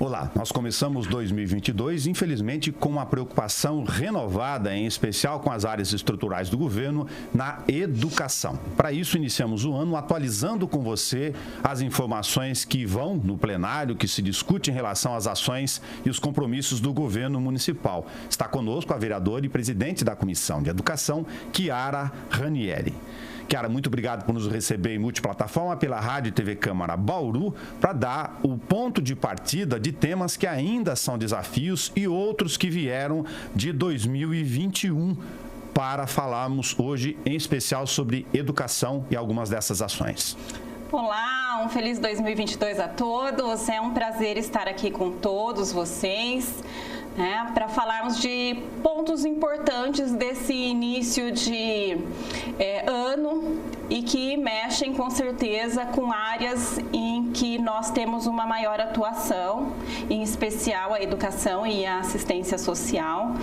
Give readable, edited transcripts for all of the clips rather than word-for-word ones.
Olá, nós começamos 2022, infelizmente, com uma preocupação renovada, em especial com as áreas estruturais do governo na educação. Para isso, iniciamos o ano atualizando com você as informações que vão no plenário, que se discute em relação às ações e os compromissos do governo municipal. Está conosco a vereadora e presidente da Comissão de Educação, Chiara Ranieri. Chiara, muito obrigado por nos receber em multiplataforma pela Rádio e TV Câmara Bauru para dar o ponto de partida de temas que ainda são desafios e outros que vieram de 2021 para falarmos hoje, em especial, sobre educação e algumas dessas ações. Olá, um feliz 2022 a todos. É um prazer estar aqui com todos vocês, para falarmos de pontos importantes desse início de ano e que mexem com certeza com áreas em que nós temos uma maior atuação, em especial a educação e a assistência social.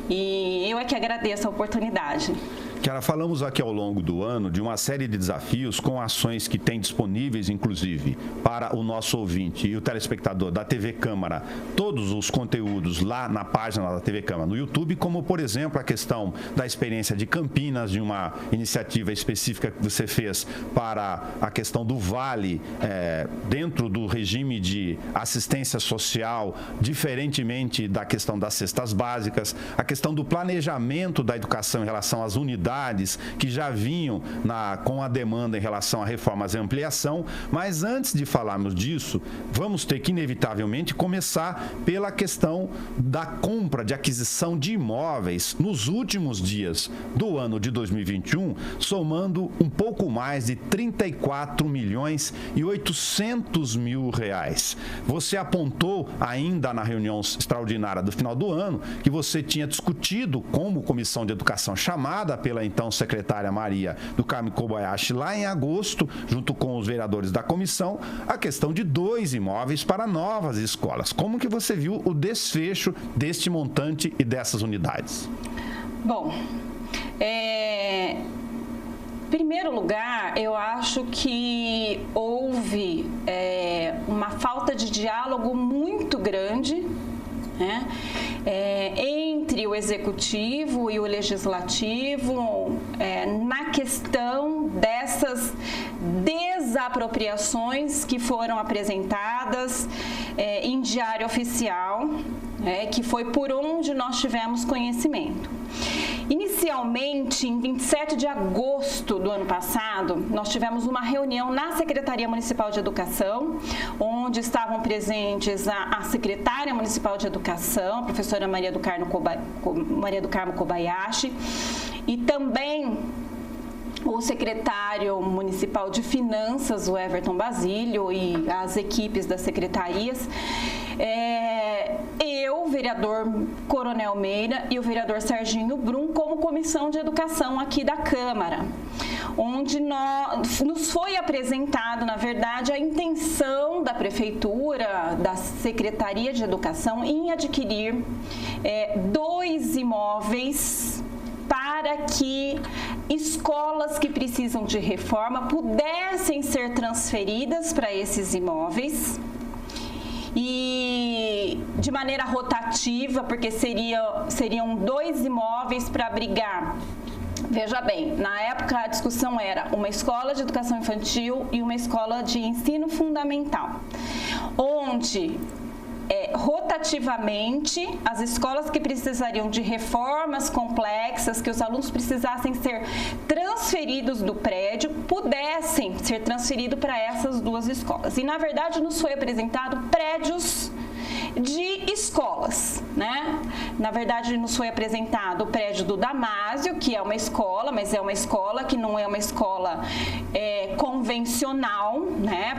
E eu é que agradeço a oportunidade. Chiara, falamos aqui ao longo do ano de uma série de desafios com ações que tem disponíveis, inclusive, para o nosso ouvinte e o telespectador da TV Câmara, todos os conteúdos lá na página da TV Câmara no YouTube, como, por exemplo, a questão da experiência de Campinas, de uma iniciativa específica que você fez para a questão do Vale, dentro do regime de assistência social, diferentemente da questão das cestas básicas, a questão do planejamento da educação em relação às unidades que já vinham com a demanda em relação a reformas e ampliação, mas antes de falarmos disso, vamos ter que inevitavelmente começar pela questão da compra, de aquisição de imóveis nos últimos dias do ano de 2021, somando um pouco mais de 34 milhões e 800 mil reais. Você apontou ainda na reunião extraordinária do final do ano que você tinha discutido como comissão de educação chamada pela então secretária Maria do Carmo Kobayashi lá em agosto, junto com os vereadores da comissão, a questão de 2 imóveis para novas escolas. Como que você viu o desfecho deste montante e dessas unidades? Bom, em primeiro lugar, eu acho que houve uma falta de diálogo muito grande, entre o executivo e o legislativo na questão dessas desapropriações que foram apresentadas em diário oficial, que foi por onde nós tivemos conhecimento. Inicialmente, em 27 de agosto do ano passado, nós tivemos uma reunião na Secretaria Municipal de Educação, onde estavam presentes a secretária municipal de Educação, a professora Maria do Carmo Kobayashi, e também o secretário municipal de Finanças, o Everton Basílio, e as equipes das secretarias. Eu, o vereador Coronel Meira e o vereador Serginho Brum, como comissão de educação aqui da Câmara, onde nos foi apresentado, na verdade, a intenção da Prefeitura, da Secretaria de Educação, em adquirir 2 imóveis para que escolas que precisam de reforma pudessem ser transferidas para esses imóveis e de maneira rotativa, porque seriam 2 imóveis para abrigar. Veja bem, na época a discussão era uma escola de educação infantil e uma escola de ensino fundamental, onde rotativamente as escolas que precisariam de reformas complexas, que os alunos precisassem ser transferidos do prédio, pudessem ser transferidos para essas 2 escolas. E na verdade nos foi apresentado prédios de escolas, Na verdade, nos foi apresentado o prédio do Damásio, que é uma escola, mas é uma escola que não é uma escola convencional,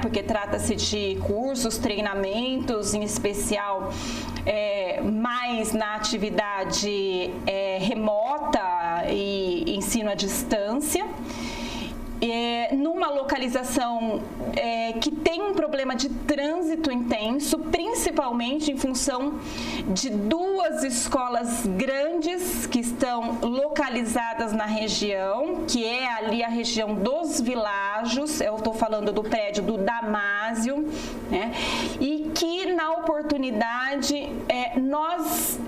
Porque trata-se de cursos, treinamentos, em especial mais na atividade remota e ensino à distância. Numa localização que tem um problema de trânsito intenso, principalmente em função de 2 escolas grandes que estão localizadas na região, que é ali a região dos Világios, eu estou falando do prédio do Damásio, né? E que na oportunidade nós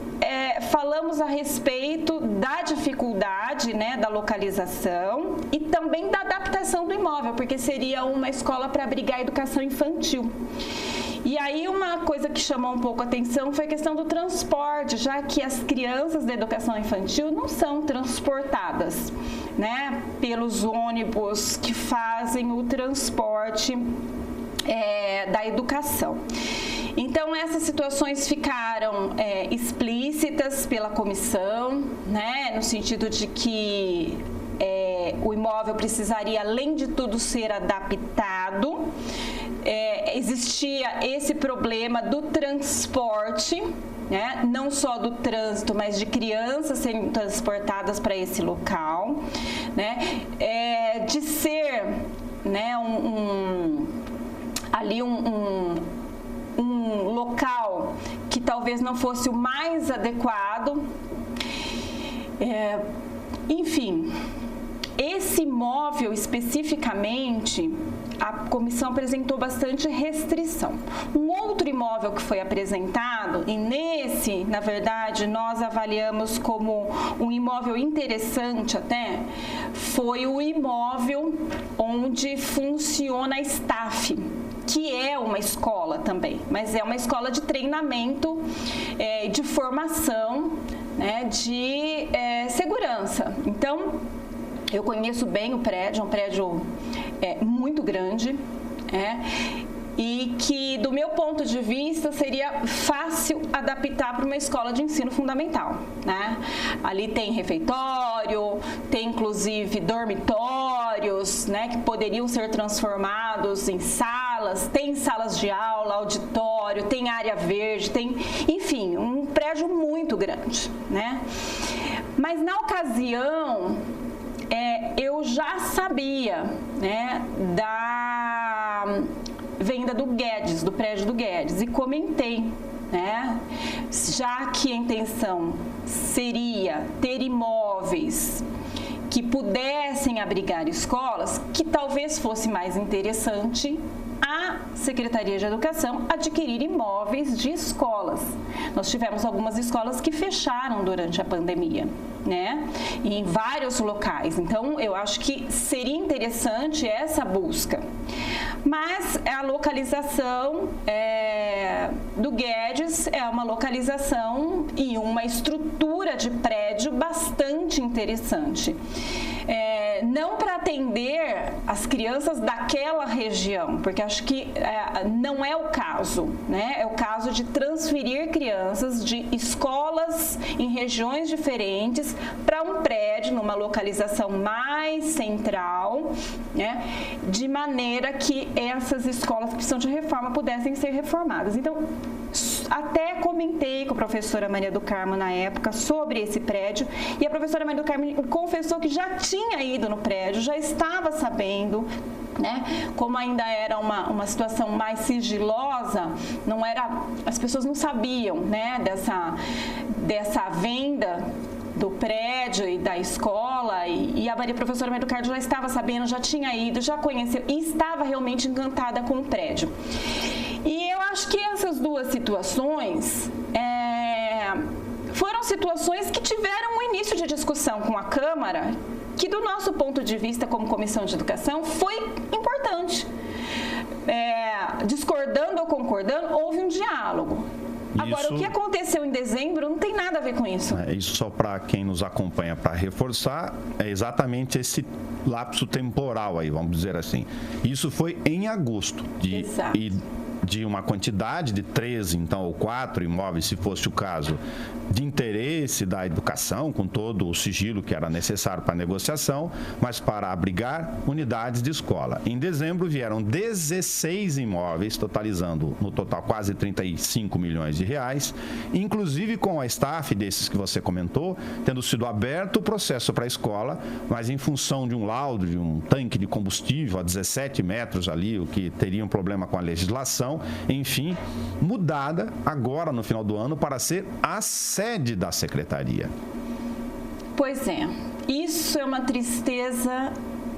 falamos a respeito da dificuldade, né, da localização e também da adaptação do imóvel, porque seria uma escola para abrigar a educação infantil. E aí uma coisa que chamou um pouco a atenção foi a questão do transporte, já que as crianças da educação infantil não são transportadas, né, pelos ônibus que fazem o transporte da educação. Então, essas situações ficaram explícitas pela comissão, né, no sentido de que o imóvel precisaria, além de tudo, ser adaptado. Existia esse problema do transporte, né, não só do trânsito, mas de crianças sendo transportadas para esse local, né, de ser, né, ali um local que talvez não fosse o mais adequado. Enfim, esse imóvel especificamente, a comissão apresentou bastante restrição. Um outro imóvel que foi apresentado, e nesse, na verdade, nós avaliamos como um imóvel interessante até, foi o imóvel onde funciona a staff, que é uma escola também, mas é uma escola de treinamento, de formação, né, de segurança. Então, eu conheço bem o prédio, é um prédio muito grande, e que, do meu ponto de vista, seria fácil adaptar para uma escola de ensino fundamental, né? Ali tem refeitório, tem inclusive dormitórios, né, que poderiam ser transformados em salas, tem salas de aula, auditório, tem área verde, tem, enfim, um prédio muito grande, né? Mas na ocasião, eu já sabia, né, da venda do Guedes, do prédio do Guedes, e comentei, né, já que a intenção seria ter imóveis que pudessem abrigar escolas, que talvez fosse mais interessante a Secretaria de Educação adquirir imóveis de escolas. Nós tivemos algumas escolas que fecharam durante a pandemia, né? E em vários locais. Então, eu acho que seria interessante essa busca. Mas a localização do Guedes é uma localização e uma estrutura de prédio bastante interessante. Não para atender as crianças daquela região, porque acho que não é o caso, né? É o caso de transferir crianças de escolas em regiões diferentes para um prédio numa localização mais central, né? De maneira que essas escolas que precisam de reforma pudessem ser reformadas. Então, até comentei com a professora Maria do Carmo na época sobre esse prédio, e a professora Maria do Carmo confessou que já tinha ido no prédio, já estava sabendo, né? Como ainda era uma situação mais sigilosa, não era, as pessoas não sabiam, né, dessa venda do prédio e da escola, e a professora Maria do Carmo já estava sabendo, já tinha ido, já conheceu e estava realmente encantada com o prédio. E eu acho que essas duas situações foram situações que tiveram um início de discussão com a Câmara, que do nosso ponto de vista como Comissão de Educação foi importante. Discordando ou concordando, houve um diálogo. Agora, o que aconteceu em dezembro não tem nada a ver com isso. Isso só para quem nos acompanha, para reforçar, é exatamente esse lapso temporal aí, vamos dizer assim. Isso foi em agosto. Exato. E de uma quantidade de 13, então, ou 4 imóveis, se fosse o caso, de interesse da educação, com todo o sigilo que era necessário para a negociação, mas para abrigar unidades de escola. Em dezembro vieram 16 imóveis, totalizando no total quase 35 milhões de reais, inclusive com a staff desses que você comentou, tendo sido aberto o processo para a escola, mas em função de um laudo, de um tanque de combustível a 17 metros ali, o que teria um problema com a legislação, enfim, mudada agora no final do ano para ser a sede da secretaria. Pois é, isso é uma tristeza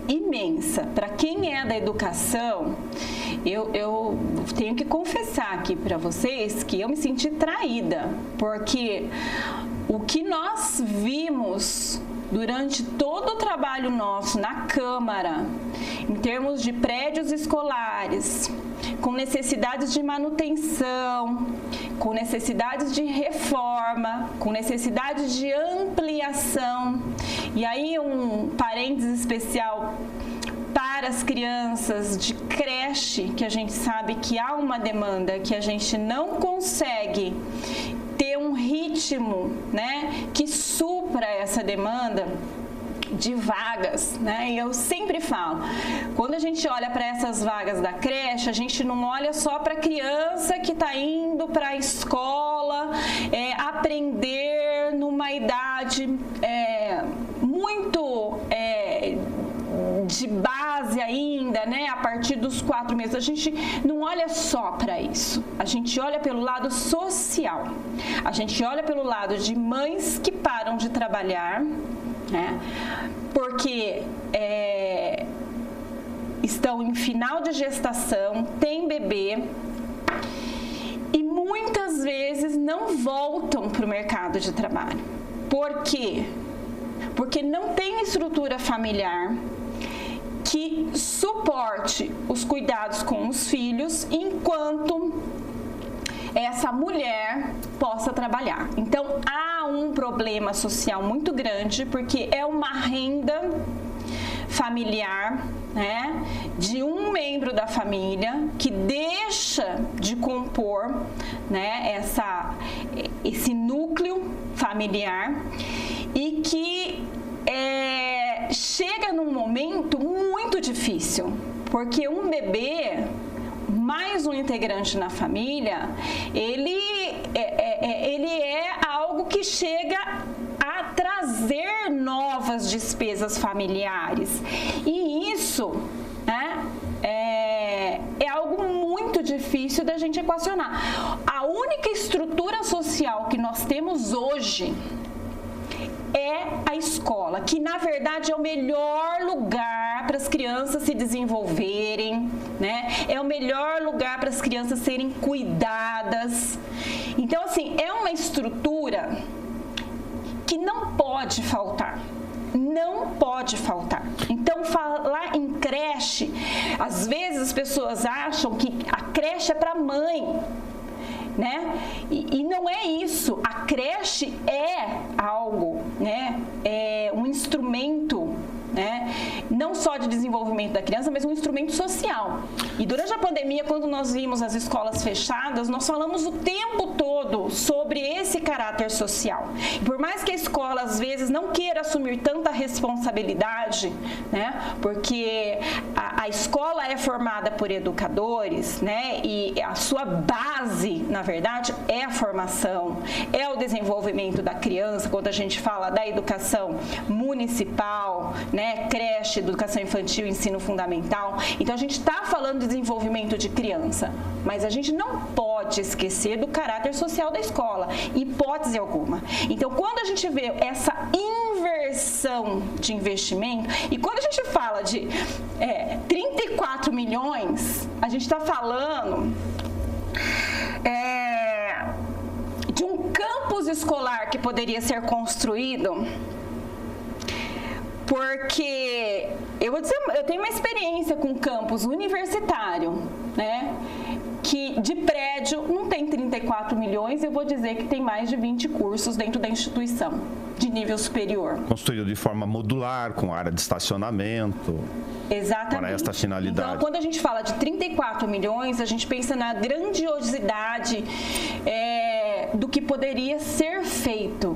imensa. Para quem é da educação, eu tenho que confessar aqui para vocês que eu me senti traída, porque o que nós vimos durante todo o trabalho nosso na Câmara, em termos de prédios escolares, com necessidades de manutenção, com necessidades de reforma, com necessidades de ampliação. E aí um parênteses especial para as crianças de creche, que a gente sabe que há uma demanda que a gente não consegue ter um ritmo, né, que supra essa demanda de vagas, né? E eu sempre falo, quando a gente olha para essas vagas da creche, a gente não olha só para a criança que está indo para a escola aprender numa idade muito de base ainda, né? A partir dos 4 meses. A gente não olha só para isso. A gente olha pelo lado social. A gente olha pelo lado de mães que param de trabalhar, né? Porque estão em final de gestação, tem bebê e muitas vezes não voltam para o mercado de trabalho. Por quê? Porque não tem estrutura familiar que suporte os cuidados com os filhos enquanto essa mulher possa trabalhar. Então, há um problema social muito grande, porque é uma renda familiar, né, de um membro da família que deixa de compor, né, esse núcleo familiar e que chega num momento muito difícil, porque um bebê mais um integrante na família, ele é algo que chega a trazer novas despesas familiares. E isso, né, é algo muito difícil da gente equacionar. A única estrutura social que nós temos hoje é a escola, que na verdade é o melhor lugar para as crianças se desenvolverem, né? É o melhor lugar para as crianças serem cuidadas. Então, assim, é uma estrutura que não pode faltar. Não pode faltar. Então, falar em creche, às vezes as pessoas acham que a creche é para mãe, né? E não é isso. A creche é algo, né? É um instrumento, né? Não só de desenvolvimento da criança, mas um instrumento social. E durante a pandemia, quando nós vimos as escolas fechadas, nós falamos o tempo todo sobre esse caráter social. E por mais que a escola às vezes não queira assumir tanta responsabilidade, né? Porque a escola é formada por educadores, né? E a sua base, na verdade, é a formação, é o desenvolvimento da criança. Quando a gente fala da educação municipal, né? Creche, educação infantil, ensino fundamental. Então a gente está falando de desenvolvimento de criança, mas a gente não pode esquecer do caráter social da escola, hipótese alguma. Então, quando a gente vê essa inversão de investimento, e quando a gente fala de 34 milhões, a gente está falando de um campus escolar que poderia ser construído porque eu vou dizer, eu tenho uma experiência com campus universitário, né? Que de prédio não tem 34 milhões, eu vou dizer que tem mais de 20 cursos dentro da instituição, de nível superior. Construído de forma modular, com área de estacionamento. Exatamente. Para esta finalidade. Então, quando a gente fala de 34 milhões, a gente pensa na grandiosidade do que poderia ser feito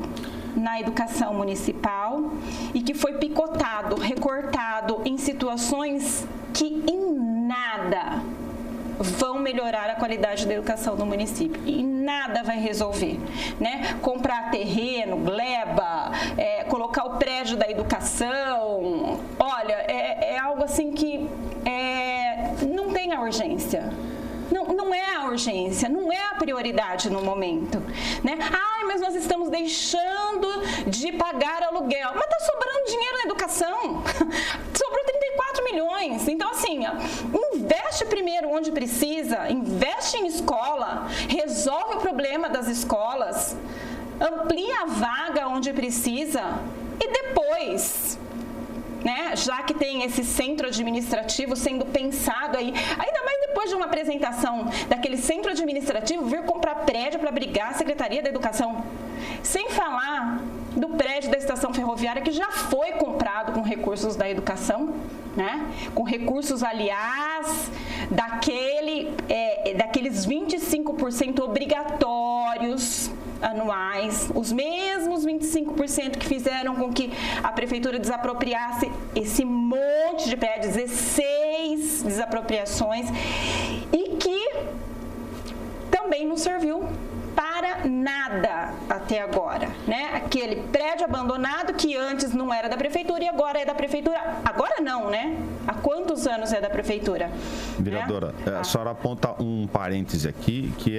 na educação municipal e que foi picotado, recortado em situações que em nada vão melhorar a qualidade da educação do município e nada vai resolver, né? Comprar terreno, gleba, colocar o prédio da educação, olha, é algo assim que não tem a urgência. Não é a urgência, não é a prioridade no momento, né? Mas nós estamos deixando de pagar aluguel. Mas está sobrando dinheiro na educação. Sobrou 34 milhões. Então, assim, investe primeiro onde precisa, investe em escola, resolve o problema das escolas, amplia a vaga onde precisa e depois... né? Já que tem esse centro administrativo sendo pensado aí, ainda mais depois de uma apresentação daquele centro administrativo, vir comprar prédio para abrigar a Secretaria da Educação. Sem falar do prédio da estação ferroviária que já foi comprado com recursos da educação, né? Com recursos, aliás, daqueles 25% obrigatórios anuais, os mesmos 25% que fizeram com que a prefeitura desapropriasse esse monte de prédios, 16 desapropriações, e que também não serviu para nada até agora, né? Aquele prédio abandonado que antes não era da prefeitura e agora é da prefeitura. Agora não, né? Há quantos anos é da prefeitura? Vereadora, a senhora aponta um parêntese aqui que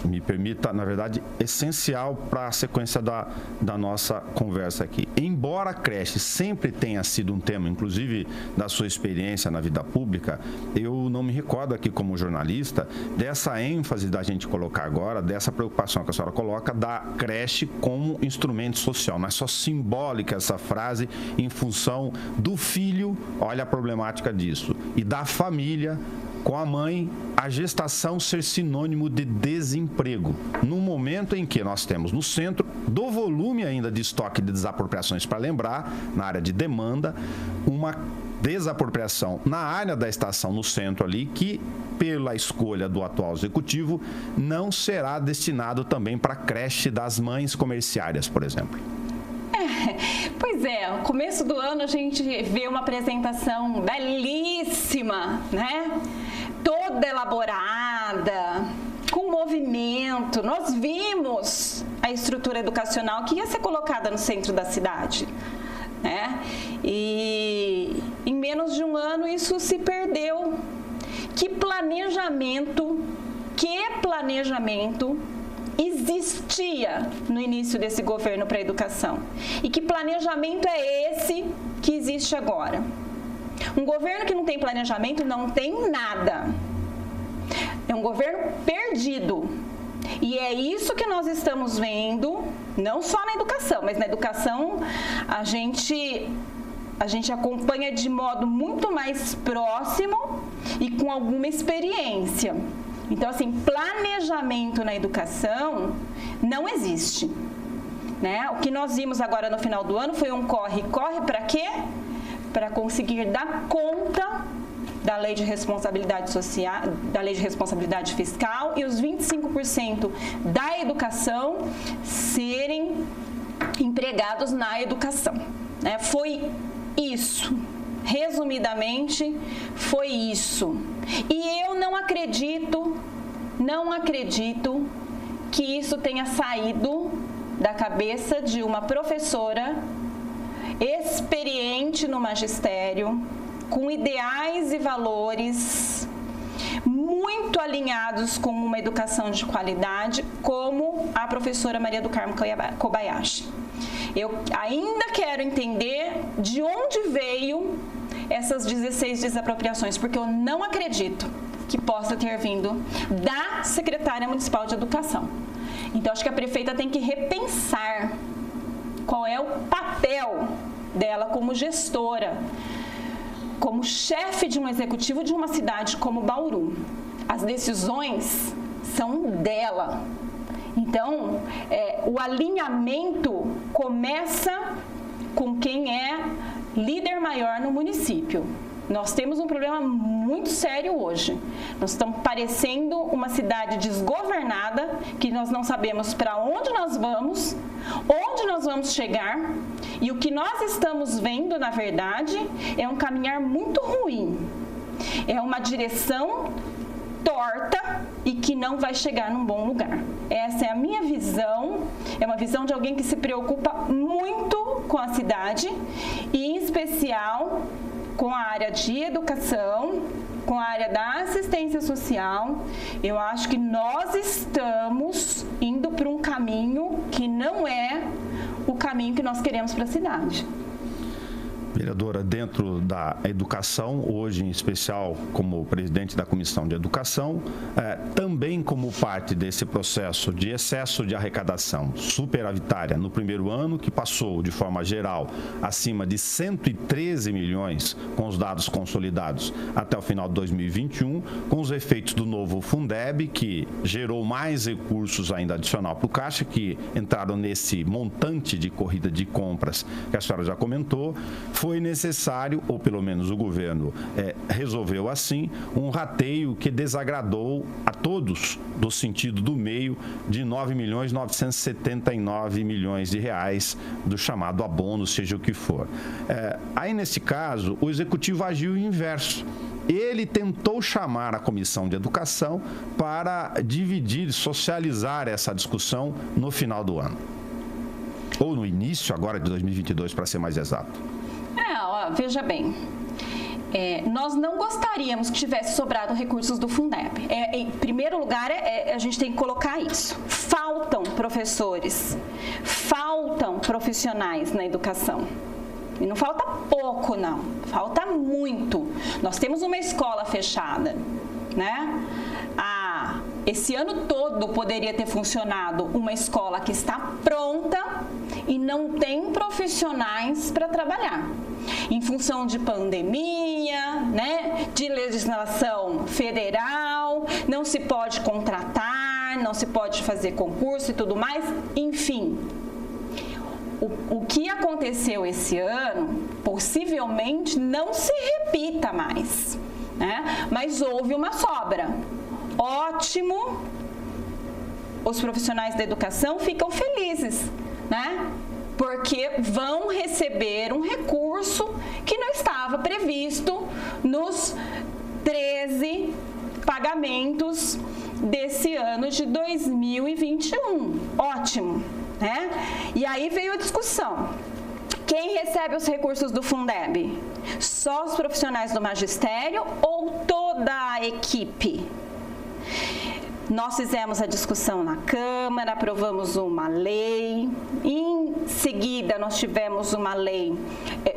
me permita, na verdade, essencial para a sequência da nossa conversa aqui. Embora a creche sempre tenha sido um tema, inclusive da sua experiência na vida pública, eu não me recordo aqui como jornalista dessa ênfase da gente colocar agora, dessa preocupação que a senhora coloca da creche como instrumento social. Não é só simbólica essa frase em função do filho, olha a problemática disso, e da família com a mãe, a gestação ser sinônimo de desemprego. No momento em que nós temos no centro do volume ainda de estoque de desapropriações, para lembrar, na área de demanda, uma desapropriação na área da estação no centro ali, que pela escolha do atual executivo não será destinado também para a creche das mães comerciárias, por exemplo. Pois é, no começo do ano a gente vê uma apresentação belíssima, né? Toda elaborada, com movimento. Nós vimos a estrutura educacional que ia ser colocada no centro da cidade, né? E em menos de um ano isso se perdeu. Que planejamento existia no início desse governo para a educação? E que planejamento é esse que existe agora? Um governo que não tem planejamento não tem nada. É um governo perdido. E é isso que nós estamos vendo, não só na educação, mas na educação a gente acompanha de modo muito mais próximo e com alguma experiência. Então, assim, planejamento na educação não existe, né? O que nós vimos agora no final do ano foi um corre-corre para quê? Para conseguir dar conta da lei de responsabilidade social, da lei de responsabilidade fiscal e os 25% da educação serem empregados na educação, né? Foi isso. Resumidamente, foi isso. E eu não acredito que isso tenha saído da cabeça de uma professora experiente no magistério, com ideais e valores muito alinhados com uma educação de qualidade, como a professora Maria do Carmo Kobayashi. Eu ainda quero entender de onde veio essas 16 desapropriações, porque eu não acredito que possa ter vindo da secretária municipal de educação. Então, acho que a prefeita tem que repensar qual é o papel dela como gestora, como chefe de um executivo de uma cidade como Bauru. As decisões são dela. Então, o alinhamento começa com quem é líder maior no município. Nós temos um problema muito sério hoje. Nós estamos parecendo uma cidade desgovernada, que nós não sabemos para onde nós vamos chegar, e o que nós estamos vendo, na verdade, é um caminhar muito ruim. É uma direção torta e que não vai chegar num bom lugar. Essa é a minha visão, é uma visão de alguém que se preocupa muito com a cidade e, em especial, com a área de educação, com a área da assistência social. Eu acho que nós estamos indo para um caminho que não é o caminho que nós queremos para a cidade. Vereadora, dentro da educação, hoje em especial como presidente da Comissão de Educação, também como parte desse processo de excesso de arrecadação superavitária no primeiro ano, que passou de forma geral acima de 113 milhões com os dados consolidados até o final de 2021, com os efeitos do novo Fundeb, que gerou mais recursos ainda adicional para o Caixa, que entraram nesse montante de corrida de compras que a senhora já comentou. Foi necessário, ou pelo menos o governo resolveu assim, um rateio que desagradou a todos do sentido do meio de 9.979 milhões de reais do chamado abono, seja o que for. Aí, nesse caso, o Executivo agiu inverso. Ele tentou chamar a Comissão de Educação para dividir, socializar essa discussão no final do ano. Ou no início agora de 2022, para ser mais exato. Veja bem, nós não gostaríamos que tivesse sobrado recursos do Fundeb. Em primeiro lugar, a gente tem que colocar isso. Faltam professores, faltam profissionais na educação. E não falta pouco, não. Falta muito. Nós temos uma escola fechada, né? Esse ano todo poderia ter funcionado uma escola que está pronta e não tem profissionais para trabalhar. Em função de pandemia, né, de legislação federal, não se pode contratar, não se pode fazer concurso e tudo mais, enfim. O que aconteceu esse ano, possivelmente não se repita mais, né? Mas houve uma sobra. Ótimo, os profissionais da educação ficam felizes, né? Porque vão receber um recurso que não estava previsto nos 13 pagamentos desse ano de 2021. Ótimo, né? E aí veio a discussão. Quem recebe os recursos do Fundeb? Só os profissionais do magistério ou toda a equipe? Nós fizemos a discussão na Câmara, aprovamos uma lei, em seguida nós tivemos uma lei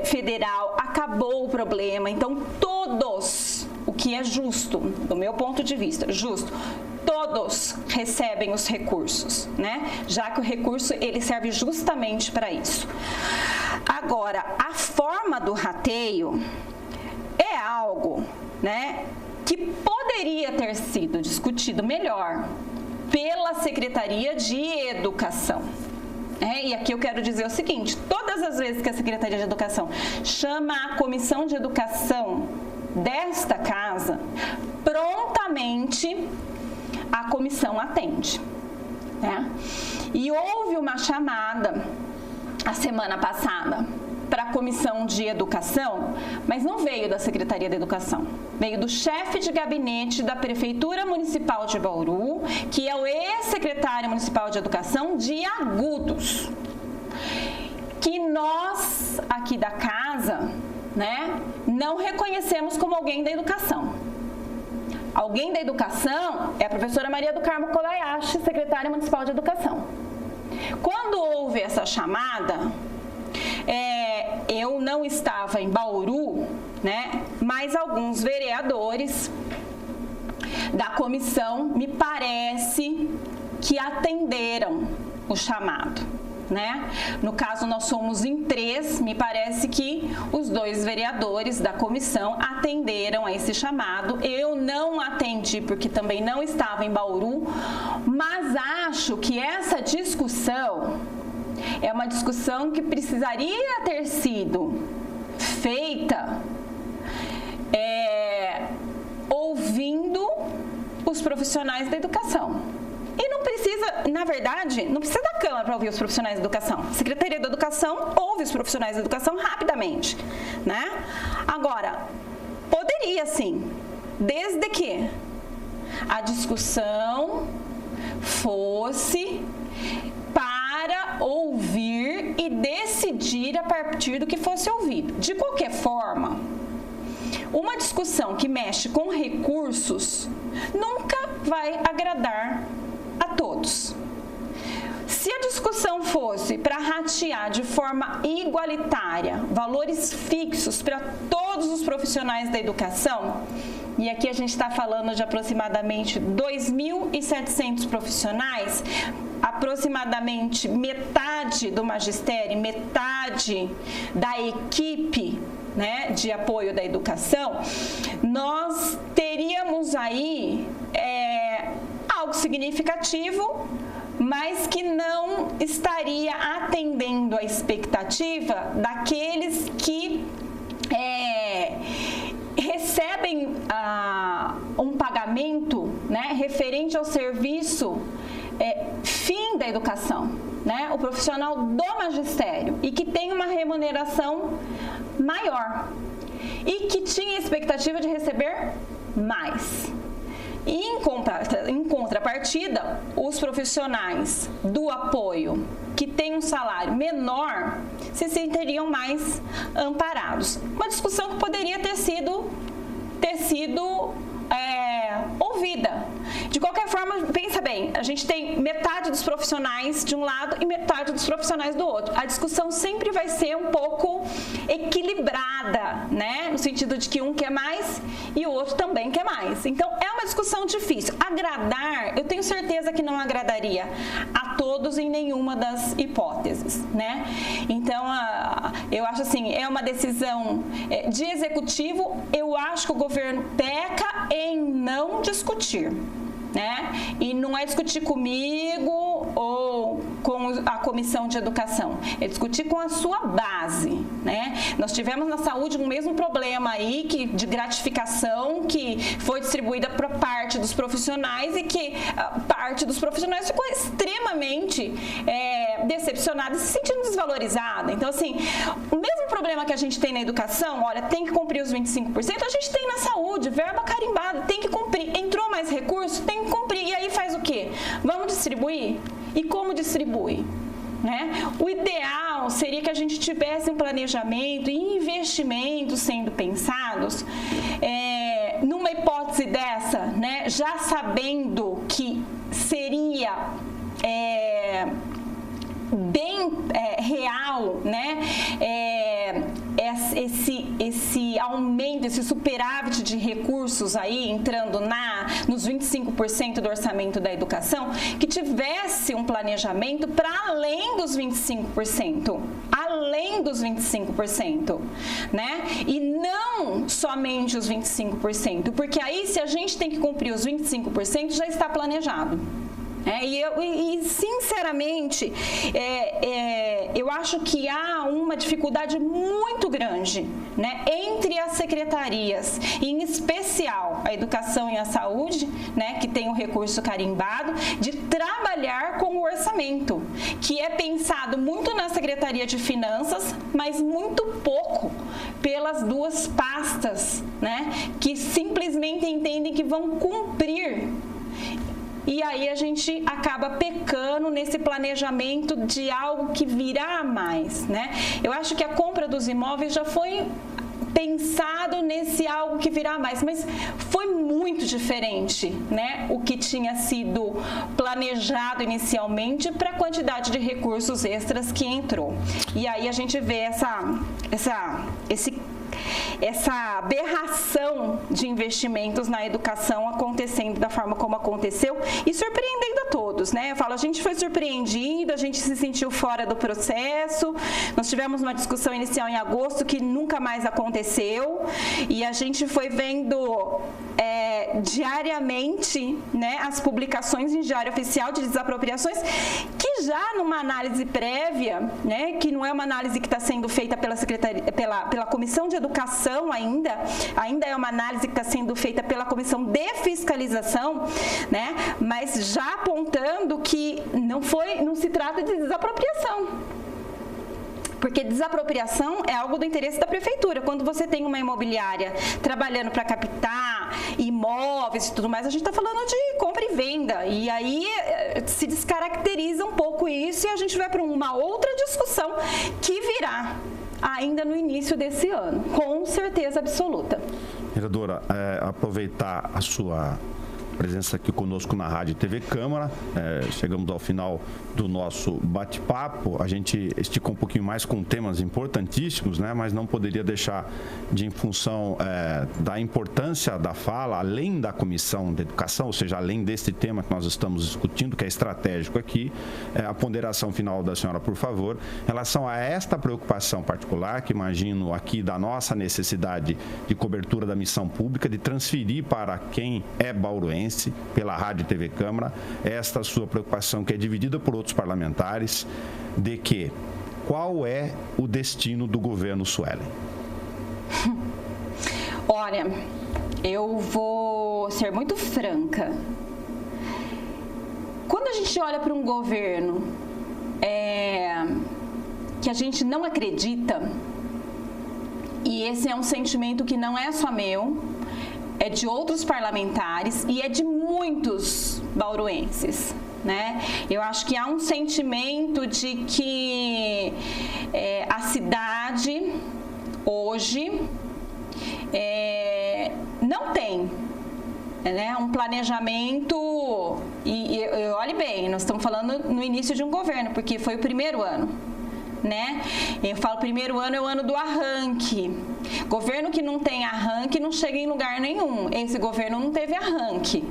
federal, acabou o problema, então todos, o que é justo, do meu ponto de vista, justo, todos recebem os recursos, né? Já que o recurso ele serve justamente para isso. Agora, a forma do rateio é algo, né, que poderia ter sido discutido melhor pela Secretaria de Educação. E aqui eu quero dizer o seguinte, todas as vezes que a Secretaria de Educação chama a Comissão de Educação desta casa, prontamente a comissão atende. Né? E houve uma chamada a semana passada para a Comissão de Educação, mas não veio da Secretaria de Educação, veio do chefe de gabinete da Prefeitura Municipal de Bauru, que é o ex-secretário municipal de Educação de Agudos, que nós aqui da casa, né, não reconhecemos como alguém da educação. Alguém da educação é a professora Maria do Carmo Kobayashi, secretária municipal de Educação. Quando houve essa chamada, eu não estava em Bauru, né? Mas alguns vereadores da comissão me parece que atenderam o chamado, né? No caso, nós somos em 3, me parece que os 2 vereadores da comissão atenderam a esse chamado. Eu não atendi porque também não estava em Bauru, mas acho que essa discussão é uma discussão que precisaria ter sido feita ouvindo os profissionais da educação. E não precisa, na verdade, não precisa da Câmara para ouvir os profissionais da educação. A Secretaria da Educação ouve os profissionais da educação rapidamente, né? Agora, poderia sim, desde que a discussão fosse para ouvir e decidir a partir do que fosse ouvido. De qualquer forma, uma discussão que mexe com recursos nunca vai agradar a todos. Se a discussão fosse para ratear de forma igualitária valores fixos para todos os profissionais da educação, e aqui a gente está falando de aproximadamente 2.700 profissionais, aproximadamente metade do magistério, metade da equipe, né, de apoio da educação, nós teríamos aí algo significativo, mas que não estaria atendendo a expectativa daqueles que recebem um pagamento, né, referente ao serviço fim da educação, né, o profissional do magistério, e que tem uma remuneração maior e que tinha expectativa de receber mais. E em contrapartida, os profissionais do apoio que têm um salário menor se sentiriam mais amparados. Uma discussão que poderia ter sido ouvida. De qualquer forma, pensa bem, a gente tem metade dos profissionais de um lado e metade dos profissionais do outro. A discussão sempre vai ser um pouco equilibrada, né? No sentido de que um quer mais e o outro também quer mais. Então, é uma discussão difícil. Agradar, eu tenho certeza que não agradaria a todos em nenhuma das hipóteses, né? Então, eu acho assim, é uma decisão de executivo. Eu acho que o governo peca em não discutir, né? E não é discutir comigo ou com a comissão de educação, é discutir com a sua base, né? Nós tivemos na saúde um mesmo problema aí de gratificação que foi distribuída para parte dos profissionais e que parte dos profissionais ficou extremamente decepcionada e se sentindo desvalorizada. Então, assim, o mesmo problema que a gente tem na educação, olha, tem que cumprir os 25%, a gente tem na saúde, verba carimbada, tem que cumprir. Entrou mais recurso, tem que cumprir. E aí faz o quê? Vamos distribuir? E como distribui? Né? O ideal seria que a gente tivesse um planejamento e investimentos sendo pensados numa hipótese dessa, né? Já sabendo que seria bem real, né? Esse aumento, esse superávit de recursos aí entrando nos 25% do orçamento da educação, que tivesse um planejamento para além dos 25%, né? E não somente os 25%, porque aí se a gente tem que cumprir os 25%, já está planejado. E sinceramente, eu acho que há uma dificuldade muito grande, né, entre as secretarias, em especial a educação e a saúde, né, que tem o recurso carimbado, de trabalhar com o orçamento, que é pensado muito na Secretaria de Finanças, mas muito pouco pelas duas pastas, né, que simplesmente entendem que vão cumprir. E aí a gente acaba pecando nesse planejamento de algo que virá a mais, né? Eu acho que a compra dos imóveis já foi pensado nesse algo que virá a mais, mas foi muito diferente, né? O que tinha sido planejado inicialmente para a quantidade de recursos extras que entrou. E aí a gente vê esse aberração de investimentos na educação acontecendo da forma como aconteceu e surpreendendo a todos, né? Eu falo, a gente foi surpreendido, a gente se sentiu fora do processo, nós tivemos uma discussão inicial em agosto que nunca mais aconteceu e a gente foi vendo diariamente, né, as publicações em Diário Oficial de desapropriações, que já numa análise prévia, né, que não é uma análise que está sendo feita pela Comissão de Educação ainda é uma análise que está sendo feita pela Comissão de Fiscalização, né, mas já apontando que não se trata de desapropriação. Porque desapropriação é algo do interesse da prefeitura. Quando você tem uma imobiliária trabalhando para captar imóveis e tudo mais, a gente está falando de compra e venda. E aí se descaracteriza um pouco isso e a gente vai para uma outra discussão que virá ainda no início desse ano, com certeza absoluta. Vereadora, aproveitar a sua presença aqui conosco na Rádio TV Câmara. Chegamos ao final do nosso bate-papo. A gente esticou um pouquinho mais com temas importantíssimos, né? Mas não poderia deixar de, em função da importância da fala, além da Comissão de Educação, ou seja, além desse tema que nós estamos discutindo, que é estratégico aqui, a ponderação final da senhora, por favor, em relação a esta preocupação particular, que imagino aqui da nossa necessidade de cobertura da missão pública, de transferir para quem é bauruense, pela Rádio e TV Câmara, esta sua preocupação, que é dividida por outros parlamentares, de que qual é o destino do governo Suelen? Olha, eu vou ser muito franca. Quando a gente olha para um governo que a gente não acredita, e esse é um sentimento que não é só meu, é de outros parlamentares e é de muitos bauruenses, né? Eu acho que há um sentimento de que a cidade hoje não tem, né, um planejamento e olhe bem, nós estamos falando no início de um governo, porque foi o primeiro ano, né? Eu falo primeiro ano é o ano do arranque. Governo que não tem arranque não chega em lugar nenhum. Esse governo não teve arranque.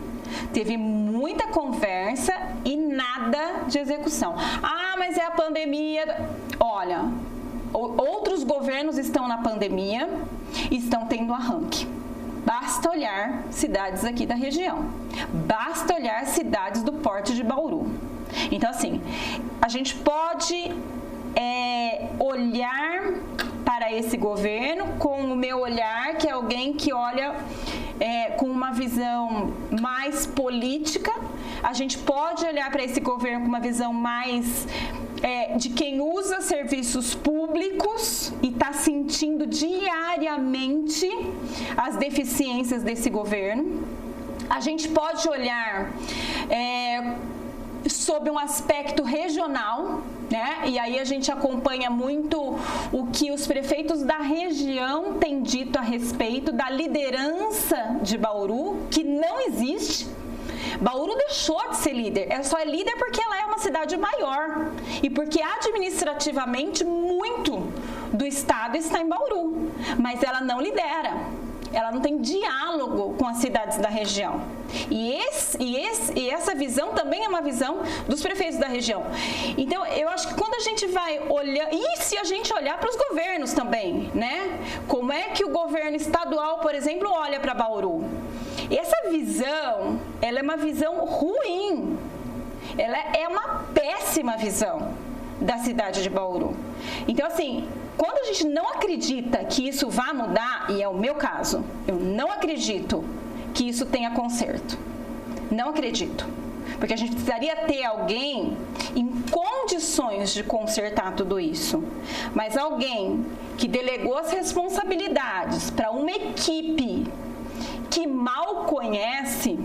Teve muita conversa e nada de execução. Ah, mas é a pandemia. Olha, outros governos estão na pandemia e estão tendo arranque. Basta olhar cidades aqui da região. Basta olhar cidades do porte de Bauru. Então, assim, a gente pode olhar para esse governo com o meu olhar, que é alguém que olha com uma visão mais política. A gente pode olhar para esse governo com uma visão mais de quem usa serviços públicos e está sentindo diariamente as deficiências desse governo. A gente pode olhar sob um aspecto regional, né? E aí a gente acompanha muito o que os prefeitos da região têm dito a respeito da liderança de Bauru, que não existe. Bauru deixou de ser líder, ela só é líder porque ela é uma cidade maior e porque administrativamente muito do estado está em Bauru, mas ela não lidera. Ela não tem diálogo com as cidades da região. E essa visão também é uma visão dos prefeitos da região. Então, eu acho que quando a gente vai olhar... E se a gente olhar para os governos também, né? Como é que o governo estadual, por exemplo, olha para Bauru? Essa visão, ela é uma visão ruim. Ela é uma péssima visão da cidade de Bauru. Então, assim... Quando a gente não acredita que isso vá mudar, e é o meu caso, eu não acredito que isso tenha conserto. Não acredito. Porque a gente precisaria ter alguém em condições de consertar tudo isso. Mas alguém que delegou as responsabilidades para uma equipe que mal conhece,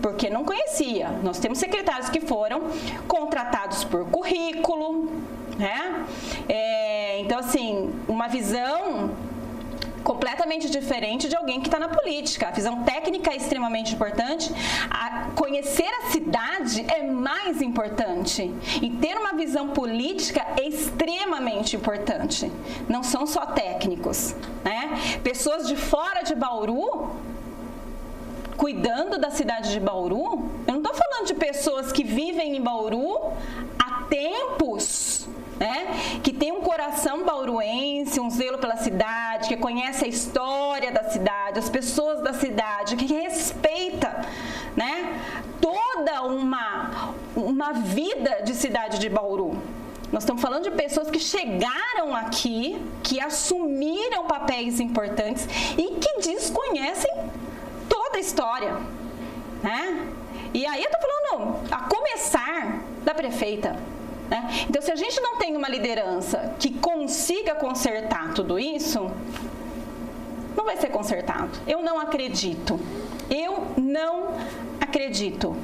porque não conhecia. Nós temos secretários que foram contratados por currículo, né? Então, assim, uma visão completamente diferente de alguém que está na política. A visão técnica é extremamente importante. Conhecer a cidade é mais importante. E ter uma visão política é extremamente importante. Não são só técnicos, né? Pessoas de fora de Bauru, cuidando da cidade de Bauru, eu não estou falando de pessoas que vivem em Bauru há tempos, né? Que tem um coração bauruense, um zelo pela cidade, que conhece a história da cidade, as pessoas da cidade, que respeita, né? Toda uma vida de cidade de Bauru. Nós estamos falando de pessoas que chegaram aqui, que assumiram papéis importantes e que desconhecem toda a história, né? E aí eu estou falando a começar da prefeita, né? Então, se a gente não tem uma liderança que consiga consertar tudo isso, não vai ser consertado. Eu não acredito. Eu não acredito.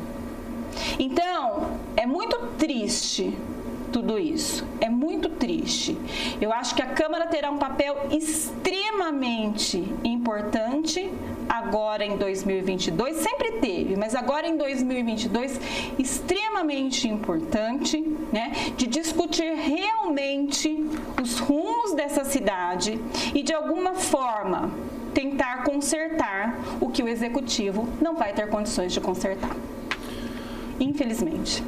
Então, é muito triste tudo isso. É muito triste. Eu acho que a Câmara terá um papel extremamente importante agora em 2022, sempre teve, mas agora em 2022, extremamente importante, né, de discutir realmente os rumos dessa cidade e, de alguma forma, tentar consertar o que o Executivo não vai ter condições de consertar. Infelizmente.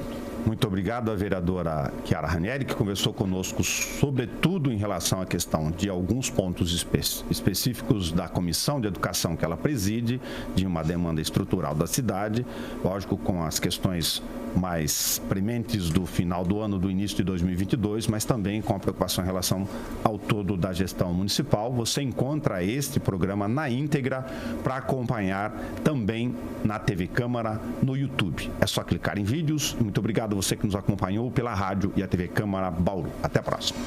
Muito obrigado à vereadora Chiara Ranieri, que conversou conosco, sobretudo em relação à questão de alguns pontos específicos da Comissão de Educação que ela preside, de uma demanda estrutural da cidade, lógico, com as questões mais prementes do final do ano, do início de 2022, mas também com a preocupação em relação ao todo da gestão municipal. Você encontra este programa na íntegra para acompanhar também na TV Câmara, no YouTube. É só clicar em vídeos. Muito obrigado a você que nos acompanhou pela rádio e a TV Câmara Bauru. Até a próxima.